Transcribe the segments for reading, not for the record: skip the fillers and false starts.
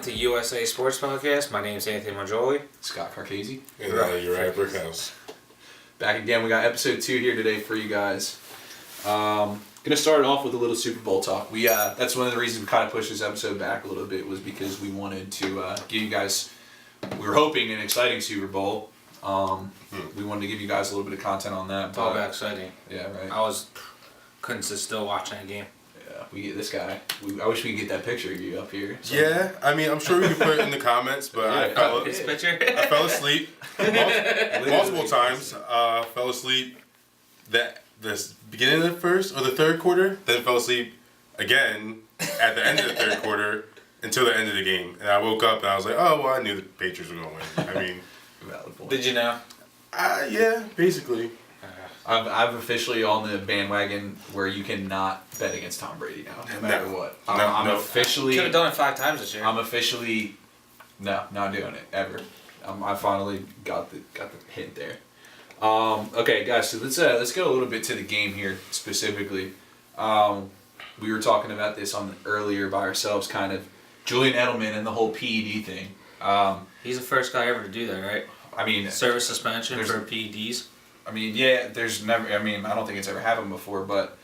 welcome to USA Sports Podcast. My name is Anthony Mangioli. Scott Carcasi. And Uriah Brickhouse. Back again. We got episode 2 here today for you guys. Gonna start it off with a little Super Bowl talk. That's one of the reasons we kind of pushed this episode back a little bit, was because we wanted to give you guys, we were hoping, an exciting Super Bowl. We wanted to give you guys a little bit of content on that. It's all about exciting. Yeah, right. Couldn't sit still watching a game. Yeah, we get this guy. I wish we could get that picture of you up here. So. Yeah, I mean, I'm sure we can put it in the comments, but His picture? I fell asleep multiple times. Fell asleep this beginning of the first or the third quarter, then fell asleep again at the end of the third quarter until the end of the game. And I woke up and I was like, oh, well, I knew the Patriots were going to win. I mean, Valid point. Did you know? yeah, basically. I'm officially on the bandwagon where you cannot bet against Tom Brady now, no matter what. I'm officially. Could have done it 5 times this year. I'm officially, not doing it ever. I finally got the hint there. Okay, guys, so let's go a little bit to the game here specifically. We were talking about this earlier by ourselves, kind of Julian Edelman and the whole PED thing. He's the first guy ever to do that, right? I mean, Service suspension for PEDs. I mean, yeah, there's never. I mean, I don't think it's ever happened before, but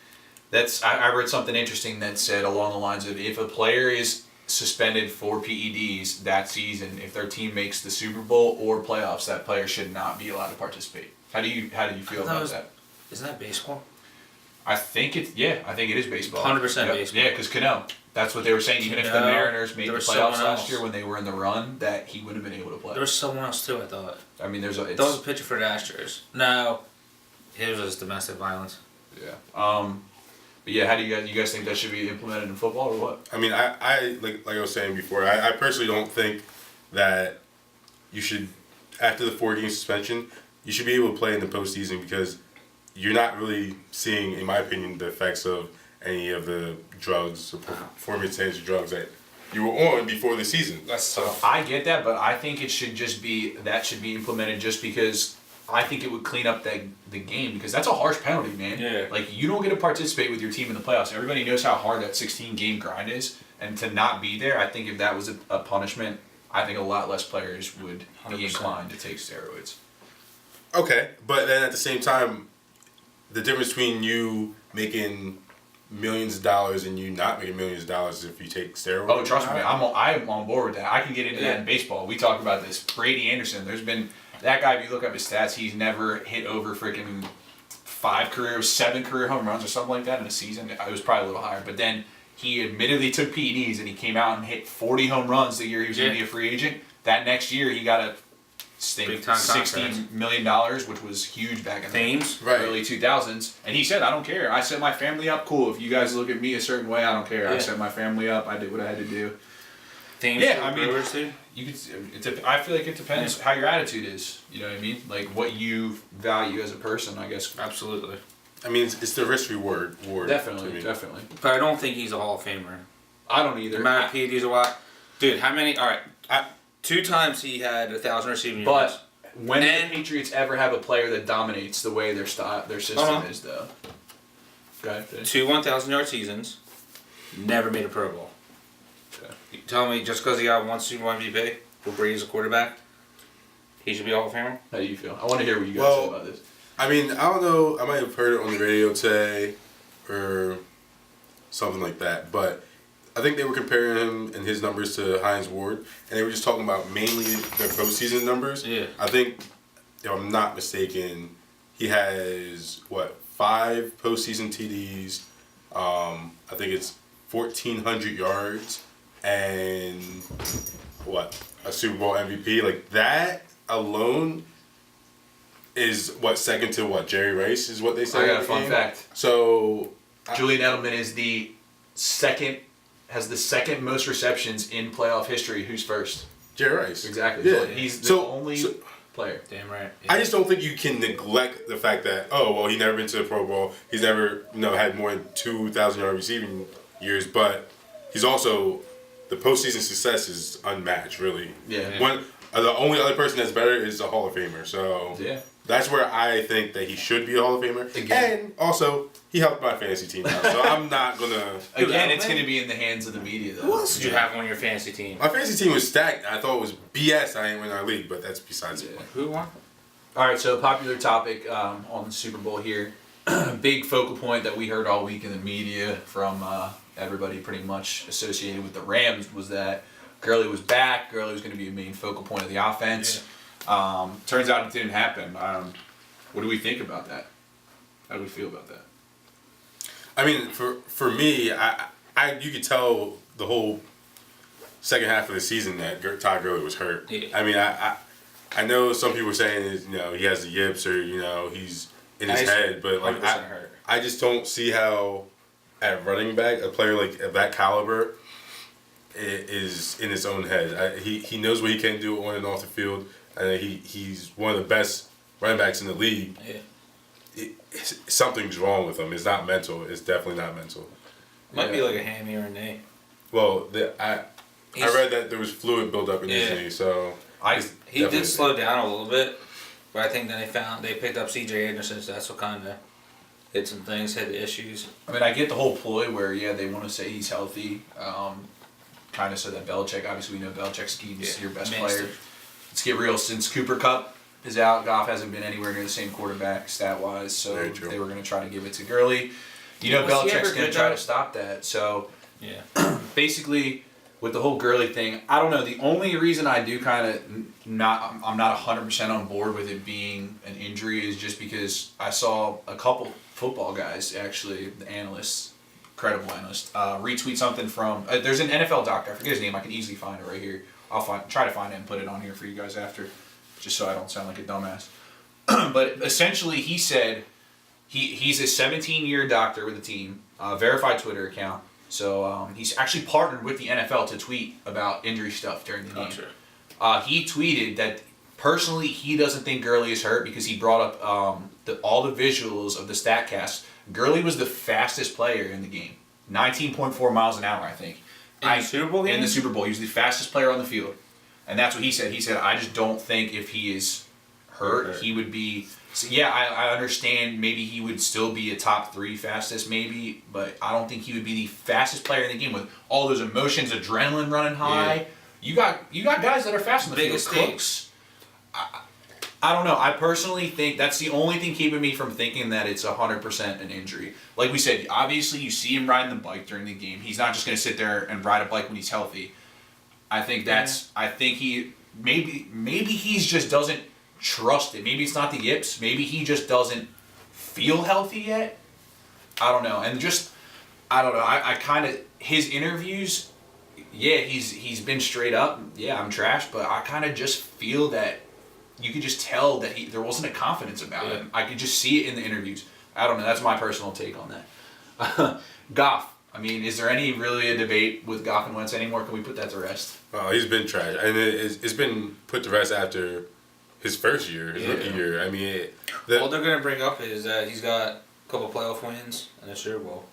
I read something interesting that said along the lines of, if a player is suspended for PEDs that season, if their team makes the Super Bowl or playoffs, that player should not be allowed to participate. How do you feel about that? Isn't that baseball? I think it is baseball. 100% baseball. Yeah, because Cano. That's what they were saying. Even if the Mariners made the playoffs last year when they were in the run, that he would have been able to play. There was someone else too, I thought. I mean, that was a pitcher for the Astros. No, it was domestic violence. Yeah. But yeah, how do you guys think that should be implemented in football or what? I mean, I like I was saying before, I personally don't think that you should, after the 4-game suspension, you should be able to play in the postseason, because you're not really seeing, in my opinion, the effects of any of the drugs or performance-enhancing drugs that you were on before the season. That's tough. I get that, but I think it should just be implemented just because I think it would clean up the game, because that's a harsh penalty, man. Yeah. Like, you don't get to participate with your team in the playoffs. Everybody knows how hard that 16-game grind is, and to not be there, I think if that was a punishment, I think a lot less players would 100%. be inclined to take steroids. Okay, but then at the same time, the difference between you making millions of dollars and you not making millions of dollars if you take steroids. Oh, trust me, I'm on board with that. I can get into that in baseball. We talked about this. Brady Anderson, there's been that guy. If you look up his stats, he's never hit over freaking 7 career home runs or something like that in a season. It was probably a little higher, but then he admittedly took PEDs and he came out and hit 40 home runs the year he was going to be a free agent. That next year, he got a $16 million, which was huge back in the early 2000s. And he said, I don't care. I set my family up. Cool. If you guys look at me a certain way, I don't care. I set my family up. I did what I had to do. I mean, I feel like it depends how your attitude is. You know what I mean? Like, what you value as a person, I guess. Absolutely. I mean, it's the risk-reward. Definitely. But I don't think he's a Hall of Famer. I don't either. The amount of PEDs or what? Dude, how many? All right. 2 times he had 1,000 receiving yards. But when did the Patriots ever have a player that dominates the way their system is, though? Okay. 2 1,000-yard seasons, never made a Pro Bowl. Okay. You tell me just because he got 1 Super Bowl MVP, who Brady's a quarterback, he should be a Hall of Famer? How do you feel? I want to hear what you guys say about this. I mean, I don't know. I might have heard it on the radio today or something like that, but I think they were comparing him and his numbers to Hines Ward, and they were just talking about mainly their postseason numbers. Yeah. I think, if I'm not mistaken, he has, 5 postseason TDs. I think it's 1,400 yards and, a Super Bowl MVP. Like, that alone is, second to, Jerry Rice is what they say. I got a fun fact. So, Julian Edelman has the second most receptions in playoff history. Who's first? Jerry Rice. Exactly. Yeah. So he's the only player. Damn right. Yeah. I just don't think you can neglect the fact that, he's never been to the Pro Bowl. He's never, had more than 2,000-yard receiving years, but he's also, the postseason success is unmatched, really. Yeah. The only other person that's better is a Hall of Famer. So yeah. That's where I think that he should be a Hall of Famer. Again. And also, he helped my fantasy team out, so I'm not gonna. Again, it's going to be in the hands of the media, though. Who else did you have on your fantasy team? My fantasy team was stacked. I thought it was BS. I didn't win our league, but that's besides the point. Who won? All right, so popular topic on the Super Bowl here. Big focal point that we heard all week in the media from everybody pretty much associated with the Rams was that Gurley was back. Gurley was going to be a main focal point of the offense. Turns out it didn't happen. What do we think about that? How do we feel about that? I mean, for me, you could tell the whole second half of the season that Todd Gurley was hurt. Yeah. I mean, I know some people are saying he has the yips or he's in his head, but like I just don't see how at running back a player like of that caliber is in his own head. He knows what he can do on and off the field, and he's one of the best running backs in the league. Yeah. Something's wrong with him. It's not mental. It's definitely not mental. Might be like a hammy or a knee. Well, I read that there was fluid buildup in his knee, so he did slow down a little bit, but I think then they picked up C.J. Anderson, so that's what kind of hit some things, hit the issues. I mean, I get the whole ploy where they want to say he's healthy, kind of so that Belichick. Obviously, we know Belichick schemes your best player. Let's get real. Since Cooper Kupp is out, Goff hasn't been anywhere near the same quarterback stat wise, so they were going to try to give it to Gurley. Belichick's going to try to stop that. So basically, with the whole Gurley thing, I don't know. The only reason I do kind of I'm not 100% on board with it being an injury is just because I saw a couple football guys, actually, the analysts, credible analysts, retweet something from. There's an NFL doctor. I forget his name. I can easily find it right here. I'll try to find it and put it on here for you guys after, just so I don't sound like a dumbass. But essentially, he said he's a 17-year doctor with the team, verified Twitter account. So he's actually partnered with the NFL to tweet about injury stuff during the game. He tweeted that personally he doesn't think Gurley is hurt because he brought up all the visuals of the StatCast. Gurley was the fastest player in the game, 19.4 miles an hour, I think. In the Super Bowl game? In the Super Bowl, he was the fastest player on the field, and that's what he said. He said, "I just don't think if he is hurt, he would be." So yeah, I understand. Maybe he would still be a top 3 fastest, maybe, but I don't think he would be the fastest player in the game with all those emotions, adrenaline running high. Yeah. You got guys that are fast in the field. Cooks. I don't know. I personally think that's the only thing keeping me from thinking that it's 100% an injury. Like we said, obviously you see him riding the bike during the game. He's not just going to sit there and ride a bike when he's healthy. I think I think he maybe he just doesn't trust it. Maybe it's not the yips. Maybe he just doesn't feel healthy yet. I don't know. And I don't know. I kind of his interviews. Yeah, he's been straight up. Yeah, I'm trash, but I kind of just feel that you could just tell that there wasn't a confidence about him. I could just see it in the interviews. I don't know. That's my personal take on that. Goff. I mean, is there really a debate with Goff and Wentz anymore? Can we put that to rest? He's been trash, and it's been put to rest after his first year, his rookie year. I mean, all they're gonna bring up is that he's got a couple playoff wins and a Super Bowl.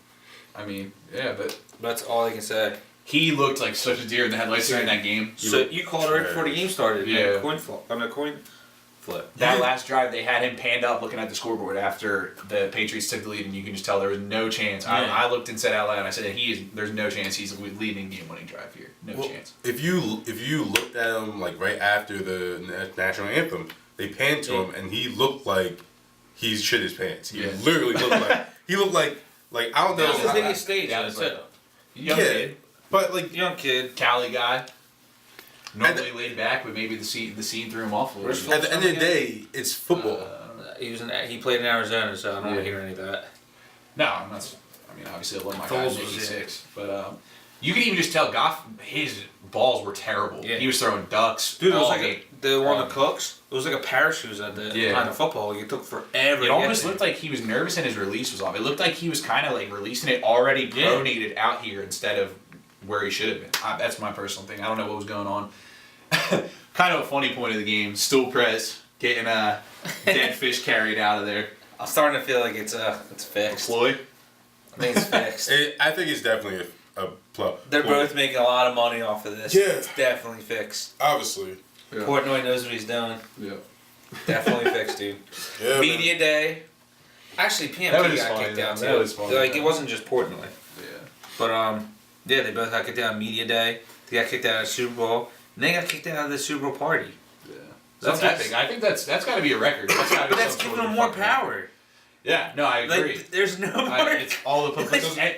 I mean, yeah, but that's all they can say. He looked like such a deer in the headlights during that game. So you called it right before the game started. Yeah. Coin flip. That last drive, they had him panned up looking at the scoreboard after the Patriots took the lead, and you can just tell there was no chance. Yeah. I looked and said out loud, I said, there's no chance he's leading game-winning drive here. No chance. If you looked at him like right after the national anthem, they panned to him, and he looked like he shit his pants. He literally looked like I don't know. That was his biggest stage. Young kid. But like young kid, Cali guy. Normally laid back, but maybe the scene threw him off a little bit. At the end of the day, it's football. He played in Arizona, so I don't want to hear any of that. No, I'm not. I mean, obviously, I love my guy in '86, but you can even just tell Goff, his balls were terrible. Yeah. He was throwing ducks. Dude, it was like the one of the Cooks. It was like a parachute at the behind the football. It took forever. It almost looked like he was nervous and his release was off. It looked like he was kind of like releasing it already pronated out here instead of where he should have been. That's my personal thing. I don't know what was going on. Kind of a funny point of the game. Stool press, getting a dead fish carried out of there. I'm starting to feel like it's fixed. Floyd? I think it's fixed. I think it's definitely a plug. They're both making a lot of money off of this. Yeah. It's definitely fixed. Obviously. Yeah. Portnoy knows what he's doing. Yeah. Definitely fixed, dude. Yeah, Media day. Actually, PMP That was got funny, kicked out too. though. That was funny, Like though. it wasn't just Portnoy, Yeah. but yeah, they both got kicked out of media day. They got kicked out of Super Bowl. And they got kicked out of the Super Bowl party. Yeah. That's That's epic. I think that's got to be a record. That's gotta be But that's some giving sort them of more fucking- power. Yeah, no, I agree. Like there's no more. It's all the publicity.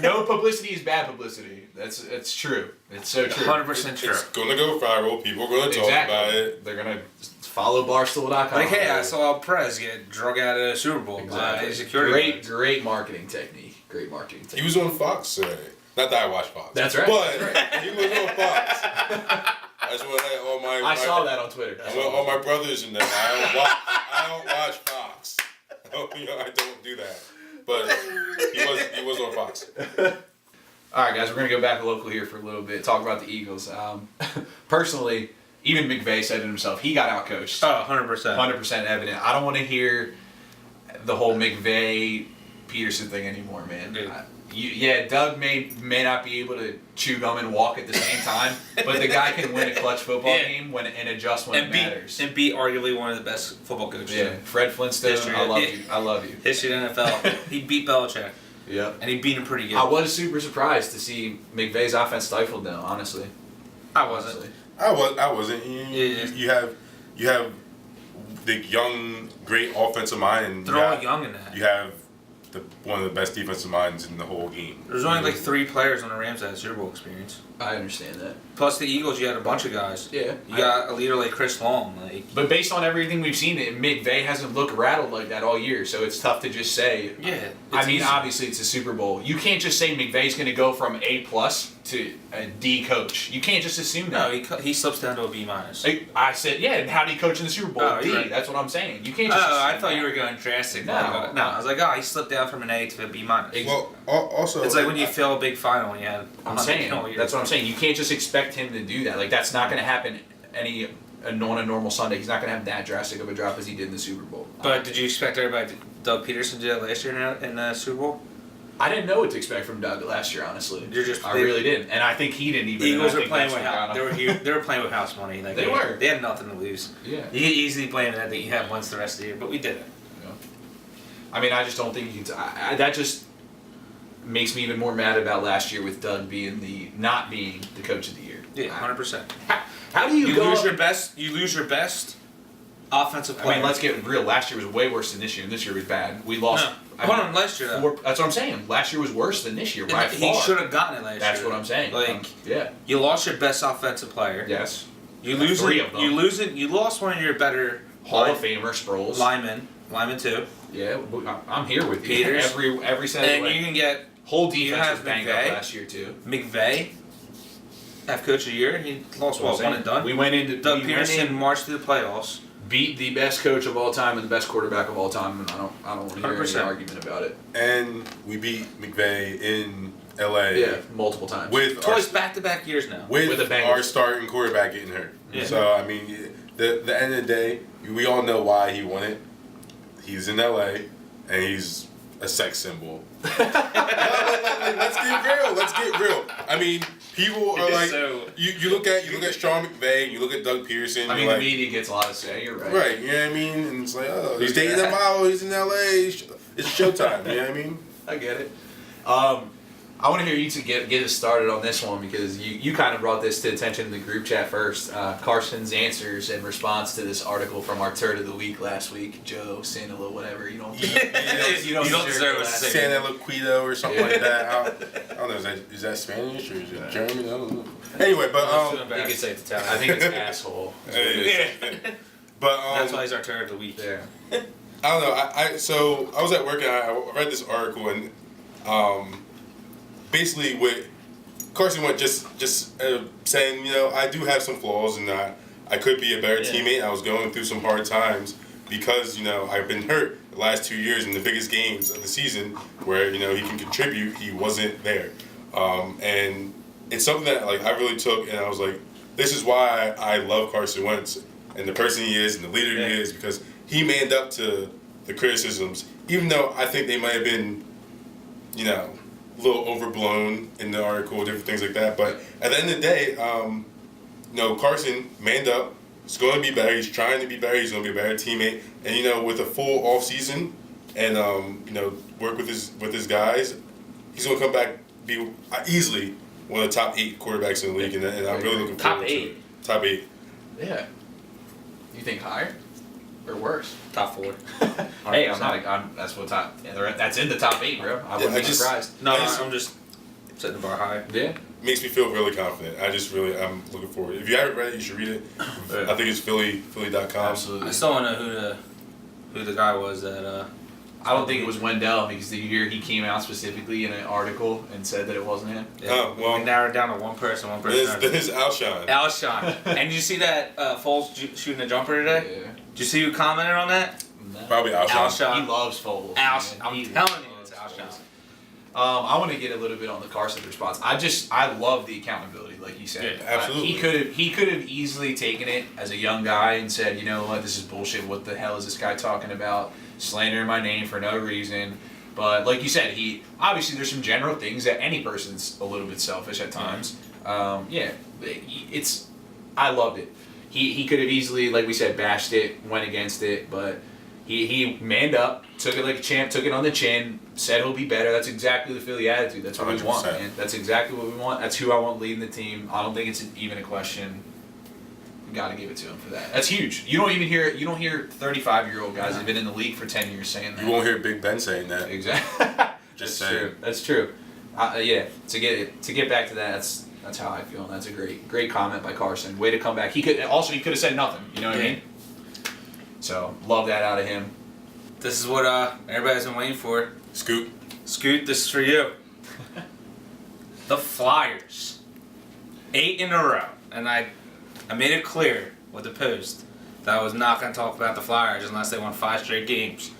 No publicity is bad publicity. It's true. It's so true. 100% true. It's gonna go viral. People are gonna talk about it. They're gonna follow Barstool.com. Like, hey, I saw Perez get drug out of the Super Bowl by Exactly. security. Great marketing technique. Great marketing technique. He was on Fox today. Not that I watch Fox. That's right. But That's right. he was on Fox. That's what all my. I saw that on Twitter. I want all my brothers in there. I don't watch Fox. I don't do that. But he was on Fox. All right, guys, we're gonna go back local here for a little bit. Talk about the Eagles. Personally, even McVay said it himself. He got outcoached. Oh, 100%. 100% evident. I don't want to hear the whole McVay Peterson thing anymore, man. Dude. Doug may not be able to chew gum and walk at the same time, but the guy can win a clutch football Yeah. game and adjust when it matters. And be arguably one of the best football coaches. Yeah, Fred Flintstone, History. I love you. I love you. History of the NFL. He beat Belichick. Yep. And he beat him pretty good. I was super surprised to see McVay's offense stifled though, honestly. I wasn't. Honestly. I wasn't. You have the young, great offensive mind. And They're all young in that. You have one of the best defensive minds in the whole game. There's only like 3 players on the Rams that had Super Bowl experience. I understand that. Plus the Eagles, you had a bunch of guys. Yeah. You got a leader like Chris Long. Like, But based on everything we've seen, McVay hasn't looked rattled like that all year, so it's tough to just say. yeah. I mean, easy. obviously it's a Super Bowl. You can't just say McVay's going to go from A+ to a D coach. You can't just assume No, that. he slips down to a B-. I said, yeah, and how did he coach in the Super Bowl? Oh, D. you're right. That's what I'm saying. You can't just Oh, I assume thought that. you were going drastic. No. I was like, oh, he slipped down from an A to a B-. Well, also It's like when you fail a big final and you had. I'm saying, that's what I'm saying. You can't just expect him to do that. Like, that's not going to happen on a normal Sunday. He's not going to have that drastic of a drop as he did in the Super Bowl. But did you expect everybody, Doug Peterson did that last year in the Super Bowl? I didn't know what to expect from Doug last year, honestly. I they- really didn't, and I think he didn't even. Eagles and I are think playing that's with what house. got They him. were here. They were playing with house money. Like They were. They had nothing to lose. Yeah. You could easily blame that you had once the rest of the year, but we did it. Yeah. I mean, I just don't think you can. That just makes me even more mad about last year with Doug not being the coach of the year. Yeah, 100%. How do you, You go? lose your best. You lose your best offensive I player. mean, let's get real. Last year was way worse than this year, and this year was bad. We lost. No. I Hold mean, on, last year. That's what I'm saying. Last year was worse than this year by And far. he should have gotten it last That's year. what I'm saying. Like yeah. you lost your best offensive player. Yes. You lose 3 it. of them. You lose it. You lost one of your better Hall of Famer Sproles. linemen too. Yeah, I'm here with you. Peters. Every Saturday. And you can get Whole you defense have was banged McVay. up last year too. McVay. Have coach of the year. He lost Well, one and done. We went into Doug we went Peterson in, marched through the playoffs. beat the best coach of all time and the best quarterback of all time, and I don't want to hear any 100%. argument about it. And we beat McVay in LA. Yeah, multiple times. With Twice back-to-back years now. with With the Bengals. our starting quarterback getting hurt. Yeah. So I mean, the end of the day, we all know why he won it. He's in LA, and he's a sex symbol. Let's get real. Let's get real. I mean, people are like, you look at Sean McVay, and you look at Doug Pearson. I mean, you're the like, media gets a lot to say. You're right. right? You know what I mean? And it's like, oh, he's dating a model. He's in LA. It's showtime. You know what I mean? I get it. I want to hear you two get us started on this one because you kind of brought this to attention in the group chat first. Carson's answers in response to this article from our turd of the week last week, Joe Sandalo, whatever. You don't deserve that. a say. Santa Luquido or something like that. I don't know. Is that Spanish or is it German? I don't know. Anyway, but You could say it's Italian. I think it's asshole. Yeah. but That's why he's our turd of the week. Yeah. I don't know. So I was at work and I read this article and basically what Carson went just saying, you know, I do have some flaws and I could be a better teammate. I was going through some hard times because, you know, I've been hurt the last 2 years in the biggest games of the season where, you know, he can contribute. He wasn't there. And it's something that like I really took and I was like, this is why I love Carson Wentz and the person he is and the leader he is because he manned up to the criticisms, even though I think they might have been, you know, a little overblown in the article, different things like that. But at the end of the day, you know, Carson manned up. He's going to be better. He's trying to be better. He's going to be a better teammate. And you know, with a full off season, and you know, work with his guys, he's going to come back be easily one of the top 8 quarterbacks in the league. And I'm really looking Top forward to 8. it. Top 8. Yeah. You think higher or worse? Top 4. Hey, that's what top. Yeah, that's in the top 8, bro. I wouldn't be surprised. No, I'm just setting the bar high. Yeah. Makes me feel really confident. I'm looking forward. If you haven't read it, you should read it. I think it's Philly.com. Absolutely. I still want to know who the guy was that. I don't think it was Wendell because the year he came out specifically in an article and said that it wasn't him. Yeah, Oh, well. we narrowed down to one person. Then it's Alshon. Alshon. And did you see that Foles shooting a jumper today? Yeah. Did you see who commented on that? Probably Alshon. Alshon. He loves Foles. Alshon. man. I'm He telling you, loves it's Alshon. Foles. I want to get a little bit on the Carson response. I love the accountability, like you said. Yeah, absolutely. He could have easily taken it as a young guy and said, you know what, this is bullshit. What the hell is this guy talking about? Slandering my name for no reason. But like you said, obviously there's some general things that any person's a little bit selfish at times. Yeah, I loved it. He could have easily, like we said, bashed it, went against it, but he manned up, took it like a champ, took it on the chin, said he'll be better. That's exactly the Philly attitude. That's what we want, 100%. man. That's exactly what we want. That's who I want leading the team. I don't think it's even a question. We got to give it to him for that. That's huge. You don't hear 35-year-old guys who've been in the league for 10 years saying that. You won't hear Big Ben saying that. Exactly. Just That's saying. true. That's true. Yeah. To get back to that, that's how I feel. And that's a great comment by Carson. Way to come back. He could have said nothing. You know what I mean? So love that out of him. This is what everybody's been waiting for. Scoot. Scoot, this is for you. The Flyers. 8 in a row. And I made it clear with the post that I was not going to talk about the Flyers unless they won 5 straight games.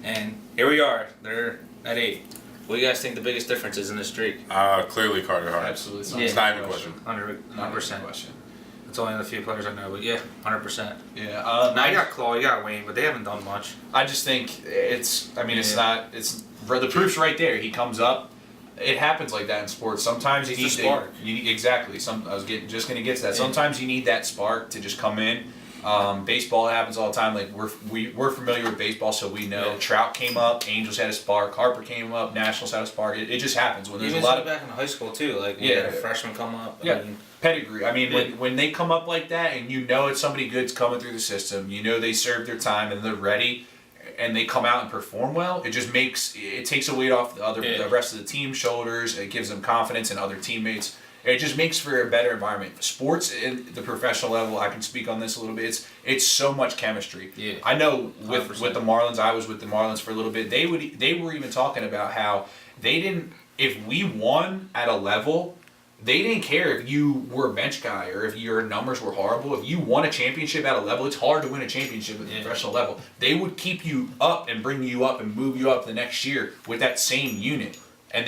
And here we are. They're at 8. What do you guys think the biggest difference is in this streak? Clearly Carter Hart. Absolutely. It's not even a question. 100%. Question. It's only the few players I know, but yeah, 100%. Yeah. Now you got Claw, you got Wayne, but they haven't done much. I just think it's Yeah. the proof's right there. He comes up. It happens like that in sports. Sometimes you need It's a spark. Exactly. I was just gonna get to that. Yeah. Sometimes you need that spark to just come in. Baseball happens all the time. Like we're familiar with baseball, so we know. Yeah. Trout came up, Angels had a spark, Harper came up, Nationals had a spark. It just happens when there's Even a lot of back in high school too, like when Yeah. you had a freshman come up. Yeah. I mean, pedigree. I mean, Yeah. when they come up like that, and you know it's somebody good's coming through the system, you know they served their time and they're ready, and they come out and perform well. It just takes a weight off the rest of the team's shoulders. It gives them confidence in other teammates. It just makes for a better environment. Sports at the professional level, I can speak on this a little bit. It's so much chemistry. Yeah. I know with 100%. the Marlins, I was with the Marlins for a little bit. They were even talking about how they didn't. If we won at a level, they didn't care if you were a bench guy or if your numbers were horrible. If you won a championship at a level, it's hard to win a championship at the professional level. They would keep you up and bring you up and move you up the next year with that same unit. And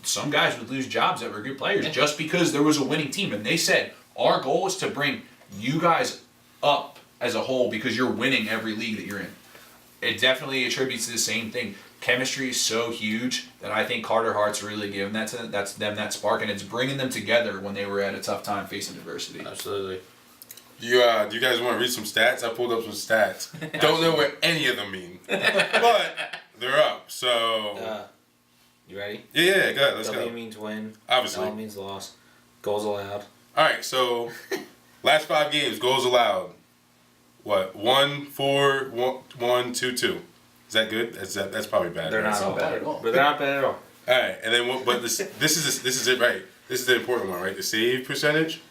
some guys would lose jobs that were good players just because there was a winning team. And they said, our goal is to bring you guys up as a whole because you're winning every league that you're in. It definitely attributes to the same thing. Chemistry is so huge that I think Carter Hart's really given that to them. That's them, that spark, and it's bringing them together when they were at a tough time facing adversity. absolutely. Do you guys want to read some stats? I pulled up some stats. Don't know what any of them mean, but they're up. So You ready? yeah, go ahead. Let's W go. means win. Obviously. L means loss. Goals allowed. All right. So last 5 games, goals allowed. What? 1, 4, 1, 2, 2. Is that good? That's probably bad. They're right? not not bad bad at all. But they're not bad at all. All right, and then but this is it, right? This is the important one, right? The save percentage.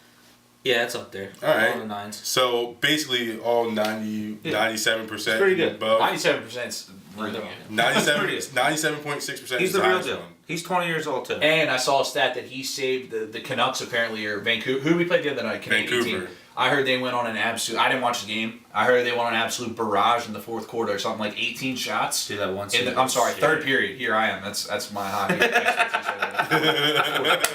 Yeah, it's up there. All right. All the 9s. So basically, all 97%. It's pretty good. Above. 97% really good. 97.6%. He's is the real highest deal. one. He's 20 years old too. And I saw a stat that he saved the Canucks apparently, or Vancouver. Who did we play the other night? Canadian Vancouver. team. I heard they went on an absolute. I didn't watch the game. I heard they went on an absolute barrage in the fourth quarter, or something like 18 shots. See that one. I'm sorry, third period. Here I am. That's my hockey expertise.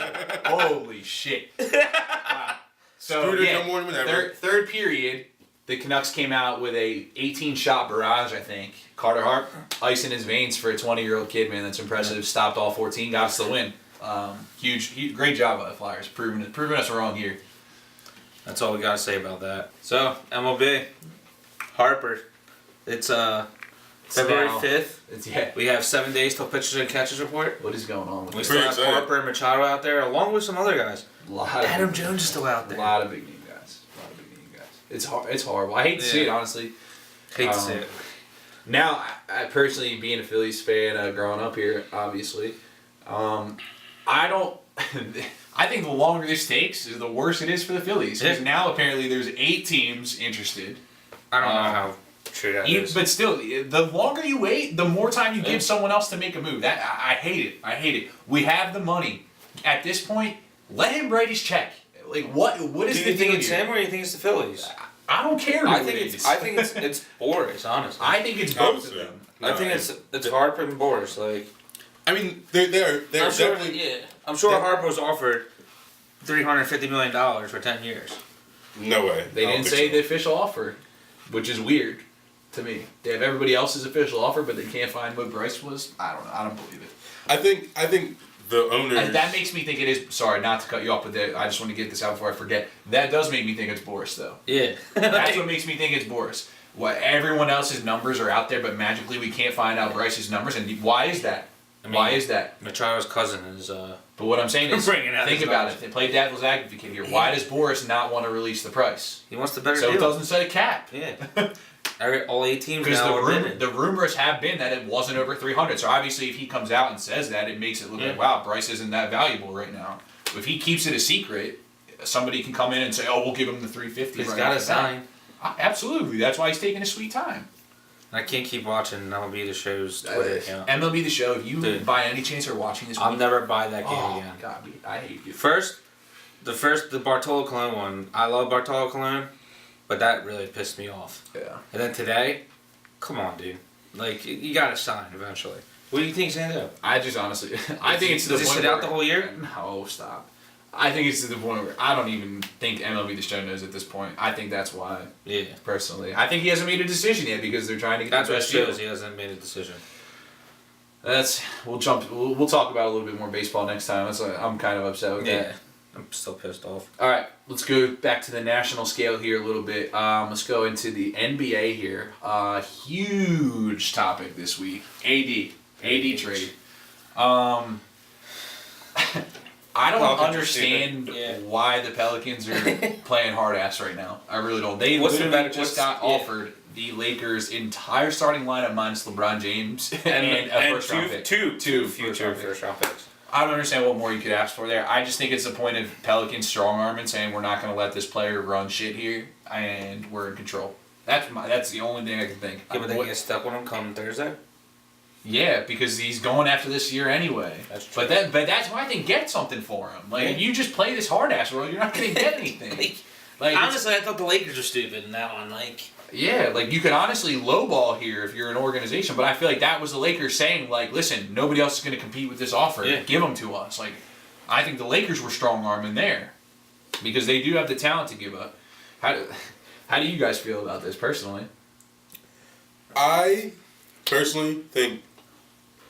Holy shit! Wow. So Scooter, yeah, come on whenever. third period, the Canucks came out with a 18-shot barrage. I think Carter Hart, ice in his veins for a 20-year-old kid. Man, that's impressive. Stopped all 14, got us the win. Huge, great job by the Flyers, proving us wrong here. That's all we gotta say about that. So MLB, Harper, it's February now- 5th. Yeah. We have 7 days till pitchers and catchers report. What is going on with We this? still Pretty have excited. Harper and Machado out there, along with some other guys. Adam Jones is still out A there. lot of big name guys. It's hard. It's horrible. I hate to see it, honestly. Hate to see it. Now, I personally, being a Phillies fan, growing up here, obviously, I don't. I think the longer this takes, the worse it is for the Phillies. Because Yeah. now apparently there's 8 teams interested. I don't know how true that is. But still, the longer you wait, the more time you give someone else to make a move. That I hate it. I hate it. We have the money. At this point, let him write his check. Like what? What is Do the you think deal it's here? him or do you think it's the Phillies? I don't care. Who I it think is. it's Boris, honestly. I think it's both of Obviously. them. I think it's Harper and Boris. Like I mean, they're I'm sure, definitely I'm sure they- Harper was offered $350 million for 10 years. no way. They I don't didn't think say so. the official offer, which is weird to me. They have everybody else's official offer, but they can't find what Bryce was. I don't know. I don't believe it. I think the owners. And that makes me think it is. Sorry, not to cut you off, but I just want to get this out before I forget. That does make me think it's Boris, though. Yeah. That's what makes me think it's Boris. What everyone else's numbers are out there, but magically we can't find out Bryce's numbers, and why is that? I mean, Why is that? Machado's cousin is But what I'm saying is, Bringing out think his about numbers. it. They play devil's advocate here. Why does Boris not want to release the price? he wants the better So deal. it doesn't set a cap. Yeah. All 8 teams Because now are in it. the rumors have been that it wasn't over 300. So obviously, if he comes out and says that, it makes it look like, wow, Bryce isn't that valuable right now. If he keeps it a secret, somebody can come in and say, oh, we'll give him the 350. He's right got to after that. sign. Absolutely. That's why he's taking his sweet time. I can't keep watching MLB The Show's Twitter account. MLB The Show, if you Dude. by any chance are watching this, I'll week- never buy that game oh, again. God, I hate you. The Bartolo Colon one. I love Bartolo Colon, but that really pissed me off. Yeah. And then today, come on, dude. Like, you got to sign eventually. What do you think he's going to do? I just honestly, I think it's to the Does he point sit out where- the whole year? No, stop. I think it's to the point where I don't even think MLB The Show knows at this point. I think that's why, Yeah. personally. I think he hasn't made a decision yet because they're trying to get That's the what it best deal. shows. He hasn't made a decision. We'll talk about a little bit more baseball next time. I'm kind of upset with Yeah. that. I'm still pissed off. All right, let's go back to the national scale here a little bit. Let's go into the NBA here. Huge topic this week. AD trade. I don't Pelicans are understand stupid. Yeah. why the Pelicans are playing hard ass right now. I really don't. They What's the literally better- just got yeah. offered the Lakers' entire starting lineup minus LeBron James and a first round pick. two Two future first-round first round picks. I don't understand what more you could ask for there. I just think it's the point of Pelicans strong arming, saying we're not going to let this player run shit here, and we're in control. That's the only thing I can think. Yeah, but they What- get stuck with him come Thursday. yeah, because he's going after this year anyway. That's true. But that's why I think get something for him. Like Yeah. if you just play this hard ass role, you're not going to get anything. Like it's- Honestly, I thought the Lakers were stupid in that one. Like, yeah, like you could honestly lowball here if you're an organization, but I feel like that was the Lakers saying like, listen, nobody else is going to compete with this offer. Yeah. Give them to us. Like, I think the Lakers were strong arming there because they do have the talent to give up. How do you guys feel about this personally? I personally think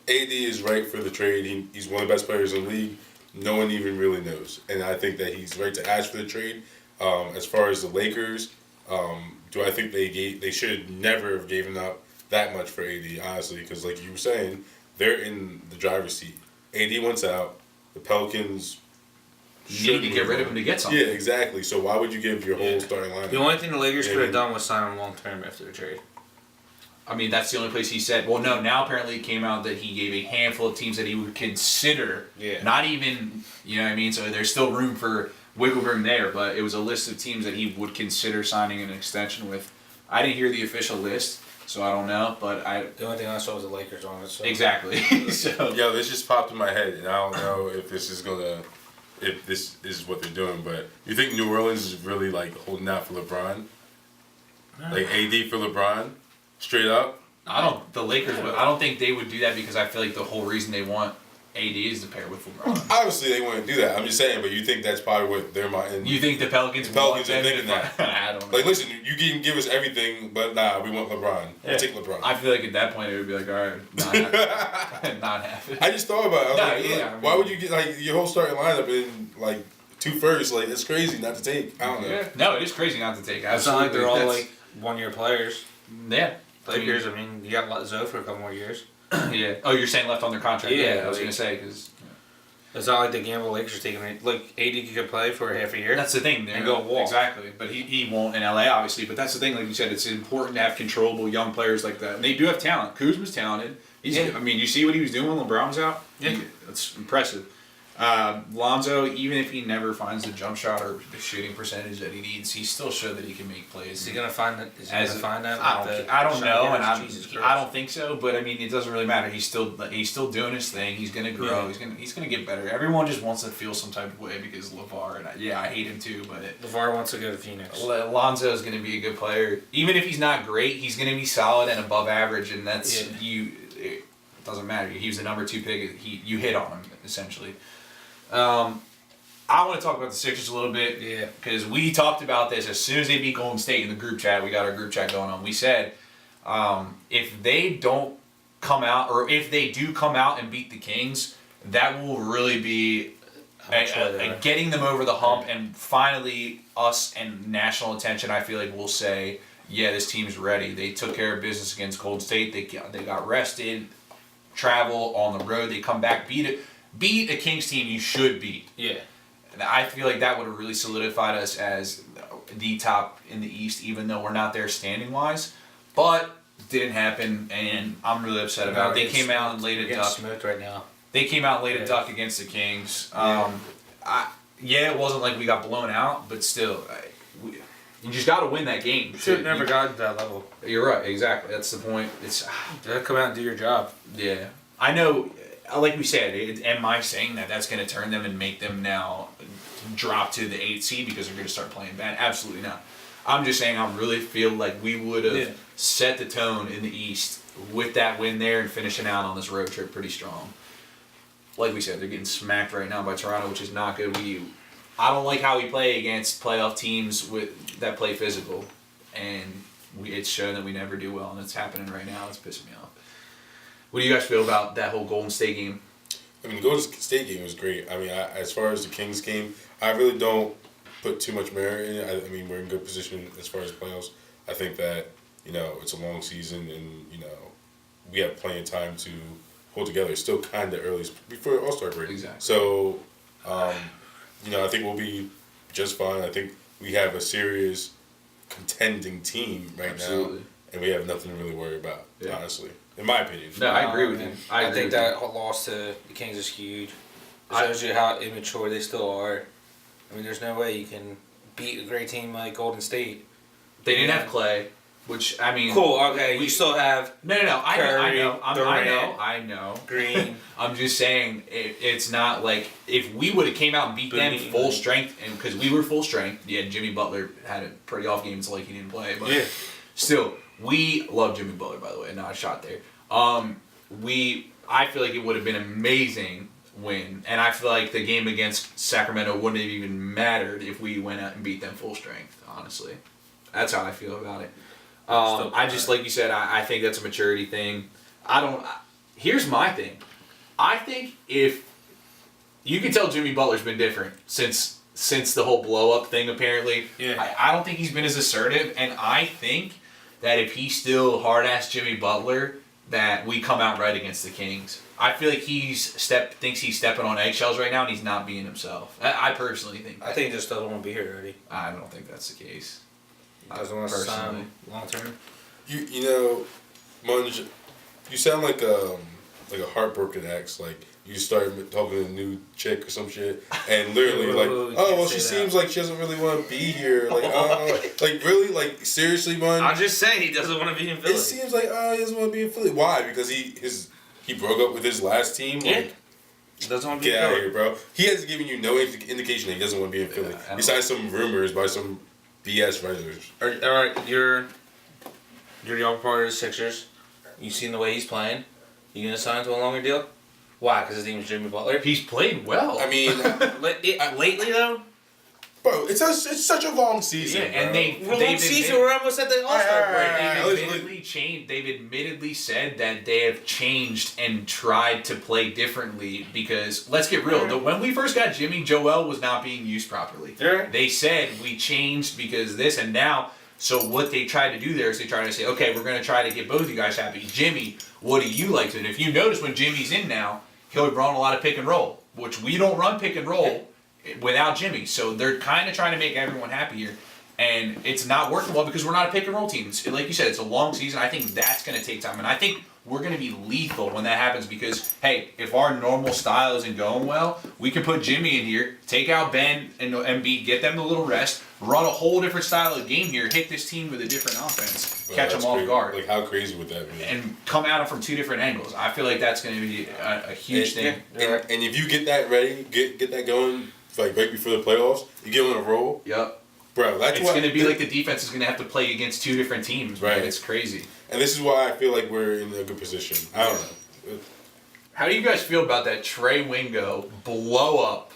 AD is right for the trade. He's one of the best players in the league. No one even really knows, and I think that he's right to ask for the trade. As far as the Lakers, do I think they should never have given up that much for AD? Honestly, because like you were saying, they're in the driver's seat. AD wants out. The Pelicans You need to get rid of him to get something. Yeah, exactly. So why would you give your whole starting lineup? the only thing the Lakers Yeah, could have man. done was sign him long term after the trade. I mean, that's the only place he said. Well, no. Now apparently it came out that he gave a handful of teams that he would consider. Yeah. Not even, you know what I mean. So there's still room for wiggle room there, but it was a list of teams that he would consider signing an extension with. I didn't hear the official list, so I don't know. But The only thing I saw was the Lakers on it. So. exactly. So Yo, this just popped in my head, and I don't know if this is what they're doing. But you think New Orleans is really like holding out for LeBron, like AD for LeBron, straight up? the Lakers. I don't think they would do that because I feel like the whole reason they want AD is to pair with LeBron. Obviously, they wouldn't do that. I'm just saying, but you think that's probably what their mind. You think the Pelicans? The Pelicans want are them thinking to- that. I don't know. Like, listen, you can give us everything, but nah, we want LeBron. Yeah. We'll take LeBron. I feel like at that point it would be like, all right, not half it. I just thought about it. I was No, like, yeah, look, I mean- why would you get like your whole starting lineup and like 2 firsts. Like it's crazy not to take. I don't know. Yeah. No, it is crazy not to take. It's not like Absolutely. they're all That's- like 1-year players. Yeah. Lakers, I mean, you got Zoe for a couple more years. Yeah. Oh, you're saying left on their contract? Yeah, I was like- gonna say because It's not like the gamble Lakers are taking it. Like AD could play for half a year. that's the thing. And go walk. Exactly. But he won't in LA, obviously. But that's the thing. Like you said, it's important to have controllable young players like that. And they do have talent. Kuzma's talented. Yeah. I mean, you see what he was doing when LeBron was out. Yeah. That's impressive. Lonzo, even if he never finds the jump shot or the shooting percentage that he needs, he still showed that he can make plays. Is he gonna find that? Is he As gonna find that? I with don't, the I don't shot know, and attempts? Jesus I Christ. don't think so. But I mean, it doesn't really matter. He's still doing his thing. He's gonna grow. Yeah. He's gonna get better. Everyone just wants to feel some type of way because LeVar, and I hate him too. But LeVar wants to go to Phoenix. Lonzo is gonna be a good player. Even if he's not great, he's gonna be solid and above average, and that's Yeah. It doesn't matter. He was the number 2 pick. You hit on him essentially. I want to talk about the Sixers a little bit. Yeah. Because we talked about this as soon as they beat Golden State in the group chat. We got our group chat going on. We said if they don't come out, or if they do come out and beat the Kings, that will really be getting them over the hump, and finally us and national attention. I feel like we'll say, yeah, this team's ready. They took care of business against Golden State. They got rested, travel on the road. They come back, beat a Kings team you should beat. Yeah. I feel like that would have really solidified us as the top in the East, even though we're not there standing wise. But didn't happen, and I'm really upset about it. They came out and laid a duck. Smoked right now. They came out and laid a duck against the Kings. It wasn't like we got blown out, but still, you just got to win that game. You should have never gotten to that level. You're right, exactly. That's the point. It's You gotta come out and do your job. yeah. I know, like we said, am I saying that that's going to turn them and make them now drop to the 8th seed because they're going to start playing bad? Absolutely not. I'm just saying I really feel like we would have set the tone in the East with that win there and finishing out on this road trip pretty strong. Like we said, they're getting smacked right now by Toronto, which is not good. I don't like how we play against playoff teams that play physical, and it's shown that we never do well, and it's happening right now. It's pissing me off. What do you guys feel about that whole Golden State game? I mean, the Golden State game was great. I mean, as far as the Kings game, I really don't put too much merit in it. I mean, we're in good position as far as playoffs. I think that, it's a long season and, we have plenty of time to hold together. It's still kind of early before All-Star break. Exactly. So, I think we'll be just fine. I think we have a serious contending team right Absolutely. now, and we have nothing to really worry about, Yeah. honestly, in my opinion. No, I agree with you. I think that loss to the Kings is huge. It shows you how immature they still are. I mean, there's no way you can beat a great team like Golden State. They didn't have Clay, which, I mean... Cool, okay, you still have No, I Curry, I know. Green. I'm just saying, it's not like... If we would have came out and beat them Boone. full strength, and because we were full strength, yeah, Jimmy Butler had a pretty off game, it's like he didn't play, but still, we love Jimmy Butler, by the way, not a shot there. I feel like it would have been amazing win, and I feel like the game against Sacramento wouldn't have even mattered if we went out and beat them full strength, honestly. That's how I feel about it. I just, like you said, I think that's a maturity thing. Here's my thing. I think if you can tell Jimmy Butler's been different since the whole blow up thing apparently. Yeah. I don't think he's been as assertive, and I think that if he's still hard ass Jimmy Butler, that we come out right against the Kings. I feel like thinks he's stepping on eggshells right now, and he's not being himself. I personally think that. I think he just doesn't want to be here already. I don't think that's the case. He doesn't want to Personally. sign long term. Munge, you sound like a heartbroken ex. Like you started talking to a new chick or some shit, and literally Whoa, like, you can't she say that. seems like she doesn't really want to be here. Like, like really, like seriously, Munge. I'm just saying he doesn't want to be in Philly. It seems like he doesn't want to be in Philly. Why? Because he broke up with his last team. Yeah. Like, He doesn't want to be get in out of Philly. here, bro. He has given you no indication that he doesn't want to be in Philly. Besides some rumors by some BS writers. All right, you're the upper part of the Sixers. You seen the way he's playing. You gonna sign to a longer deal? Why? Because his name's Jimmy Butler. He's played well. I mean, Lately though, Bro, it's such a long season. Yeah, and bro. Long season, we're almost at the All-Star break. They've admittedly said that they have changed and tried to play differently because let's get real. When we first got Jimmy, Joel was not being used properly. Yeah. They said we changed because this and now. So what they tried to do there is they tried to say, okay, we're going to try to get both of you guys happy. Jimmy, what do you like to do? And if you notice when Jimmy's in now, he'll run a lot of pick and roll, which we don't run pick and roll without Jimmy. So they're kind of trying to make everyone happy here. And it's not working well because we're not a pick and roll team. Like you said, it's a long season. I think that's going to take time. And I think we're going to be lethal when that happens because, hey, if our normal style isn't going well, we can put Jimmy in here, take out Ben and Embiid, get them a little rest, run a whole different style of game here, hit this team with a different offense, catch them off guard. Like, how crazy would that be? And come at them from two different angles. I feel like that's going to be a huge thing. And if you get that ready, get that going, like right before the playoffs, you get on a roll. Yep. Bro, that's it's going to be like the defense is going to have to play against two different teams. Right. It's crazy. And this is why I feel like we're in a good position. I don't know. How do you guys feel about that Trey Wingo blow up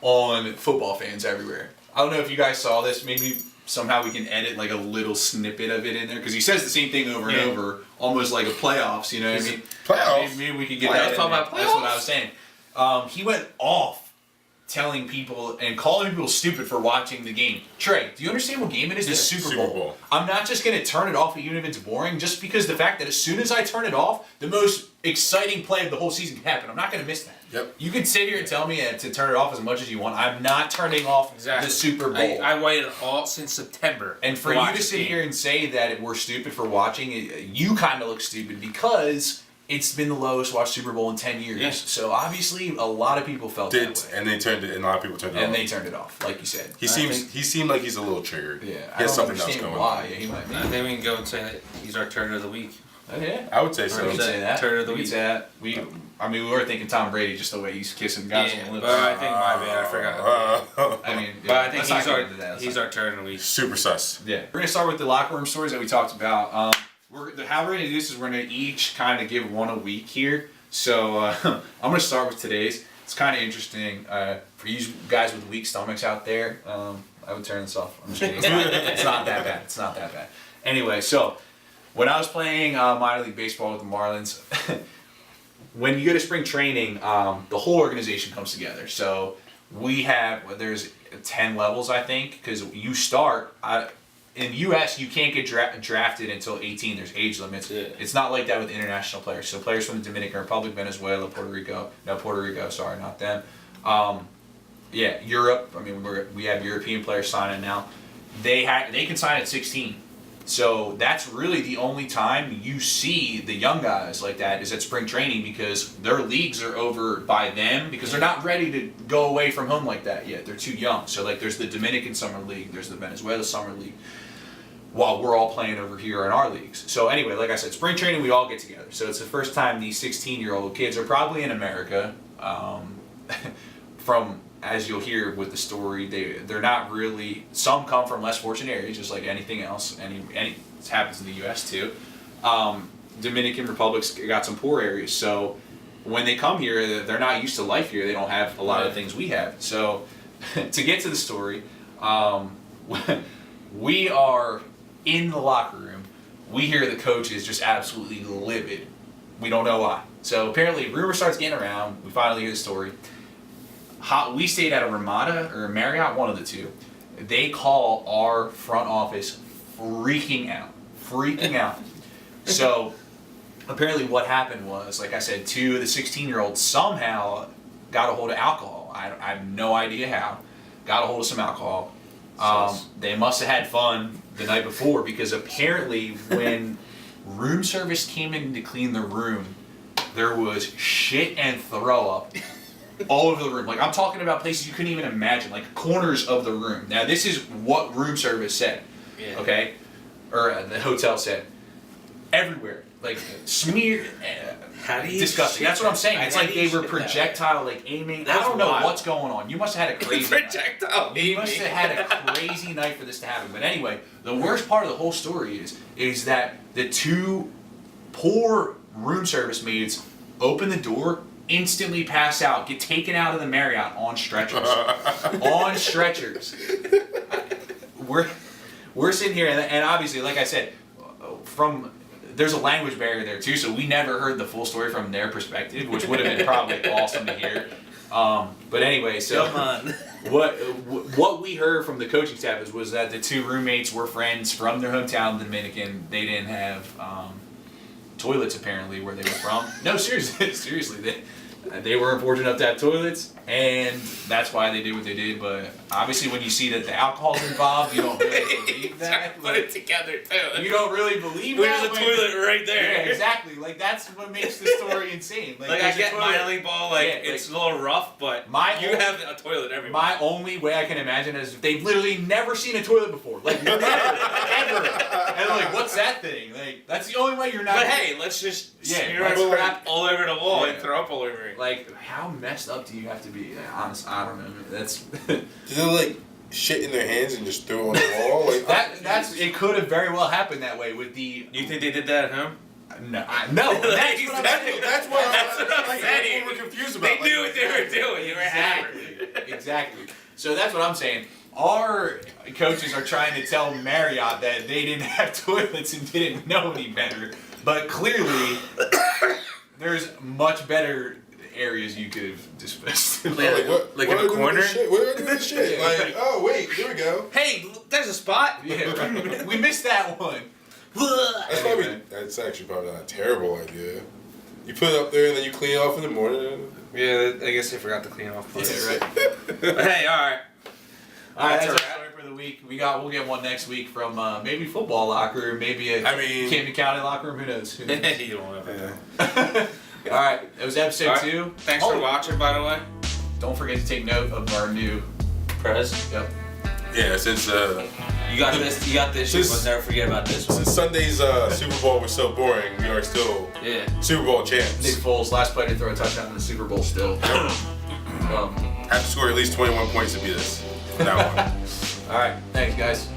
on football fans everywhere? I don't know if you guys saw this. Maybe somehow we can edit like a little snippet of it in there because he says the same thing over and over, almost like a playoffs. You know what I mean? Playoffs. Maybe we could get that in there. That's what I was saying. He went off telling people and calling people stupid for watching the game. Trey, do you understand what game it is? The Super Bowl. I'm not just going to turn it off even if it's boring, just because the fact that as soon as I turn it off, the most exciting play of the whole season can happen. I'm not going to miss that. Yep. You can sit here and tell me to turn it off as much as you want. I'm not turning off the Super Bowl. I waited all since September. And for you to sit here and say that we're stupid for watching it, you kind of look stupid because it's been the lowest watched Super Bowl in 10 years. Yeah. So obviously, a lot of people felt that way. And they turned it, and a lot of people turned it off. And they turned it off, like you said. He seemed like he's a little triggered. Yeah, he has something else going on. Yeah, he might be. I think we can go and say that he's our turn of the week. Oh, yeah. I would say so. We could say that. Turn of the we week. could say that. We were thinking Tom Brady just the way he's kissing guys on the lips. But I think my bad. I forgot. I mean, but I think he's our turn of the week. Super sus. Yeah. We're gonna start with the locker room stories that we talked about. How we're gonna do this is we're gonna each kind of give one a week here. So I'm gonna start with today's. It's kind of interesting for you guys with weak stomachs out there. I would turn this off. I'm just kidding. It's not that bad. It's not that bad. Anyway, so when I was playing minor league baseball with the Marlins, when you go to spring training, the whole organization comes together. So there's 10 levels, I think, because you start. In the U.S., you can't get drafted until 18. There's age limits. Yeah. It's not like that with international players. So players from the Dominican Republic, Venezuela, Puerto Rico, sorry, not them. Europe. I mean, we have European players signing now. They can sign at 16. So that's really the only time you see the young guys like that is at spring training because their leagues are over by them because they're not ready to go away from home like that yet. They're too young. So like there's the Dominican Summer League, there's the Venezuela Summer League, while we're all playing over here in our leagues. So anyway, like I said, spring training, we all get together. So it's the first time these 16-year-old kids are probably in America. From, as you'll hear with the story, they're not really, some come from less fortunate areas, just like anything else. It happens in the U.S. too. Dominican Republic's got some poor areas. So when they come here, they're not used to life here. They don't have a lot of things we have. So to get to the story, we are in the locker room. We hear the coach is just absolutely livid. We don't know why. So apparently, rumor starts getting around. We finally hear the story. We stayed at a Ramada or a Marriott, one of the two. They call our front office freaking out. So apparently what happened was, like I said, two of the 16-year-olds somehow got a hold of alcohol. I have no idea how. Got a hold of some alcohol. They must have had fun the night before because apparently when room service came in to clean the room, there was shit and throw up all over the room. Like I'm talking about places you couldn't even imagine, like corners of the room. Now this is what room service said, okay, or the hotel said. Everywhere, like smeared, disgusting. That's what I'm saying. It's like they were projectile, like aiming. I don't know what's going on. You must have had a crazy projectile night. You must have had a crazy night for this to happen. But anyway, the worst part of the whole story is that the two poor room service maids opened the door, instantly pass out, get taken out of the Marriott on stretchers. On stretchers. We're sitting here, and obviously, like I said, there's a language barrier there too, so we never heard the full story from their perspective, which would have been probably awesome to hear. But anyway, so Come on. what we heard from the coaching staff was that the two roommates were friends from their hometown, the Dominican. They didn't have toilets apparently where they were from. No, seriously, they weren't fortunate enough to have toilets, and that's why they did what they did. But obviously, when you see that the alcohol's involved, you don't really believe that. Put it together too. You don't really believe There's that. a toilet right there. Yeah, exactly. Like that's what makes the story insane. Like I there's a get toilet. minor league ball, like Yeah, it's a little rough, but you have a toilet everywhere. My only way I can imagine is if they've literally never seen a toilet before. Like never, ever. And like, what's that thing? Like that's the only way you're not. But hey, let's just smear let's- our crap all over the wall and Yeah. throw up all over it. Like, how messed up do you have to be? Honestly, I don't know. That's Did they like shit in their hands and just throw it on the wall? Like that's it. Could have very well happened that way with the. You think they did that at home? No, no. That's what I'm saying. That's what That's what I'm like, saying. That's what we're confused They about. knew what they were doing. You were Exactly. Exactly. So that's what I'm saying. Our coaches are trying to tell Marriott that they didn't have toilets and didn't know any better, but clearly there's much better areas you could have disposed of. Like, what, like what in do the we do with corner? this shit? What do we do with this shit? Like, oh wait, here we go. Hey, there's a spot. Yeah, right. We missed that one. That's actually probably not a terrible idea. You put it up there and then you clean it off in the morning. Yeah, I guess they forgot to clean off. Yeah, right. But hey, all right. All right, That's that's a our wrap. story for the week. We'll get one next week from maybe football locker room, maybe a Camden County locker room. Who knows? Who knows? You don't have it. Yeah. All right, it was episode All right. 2. Thanks for watching, by the way. Don't forget to take note of our new Prez. Yep. Yeah, since You got this. You got this. This- But never forget about this one. since Sunday's Super Bowl was so boring, we are still Yeah. Super Bowl Nick champs. Foles, last player to throw a touchdown in the Super Bowl still. Have to score at least 21 points to beat us. From now on. All right, thanks guys.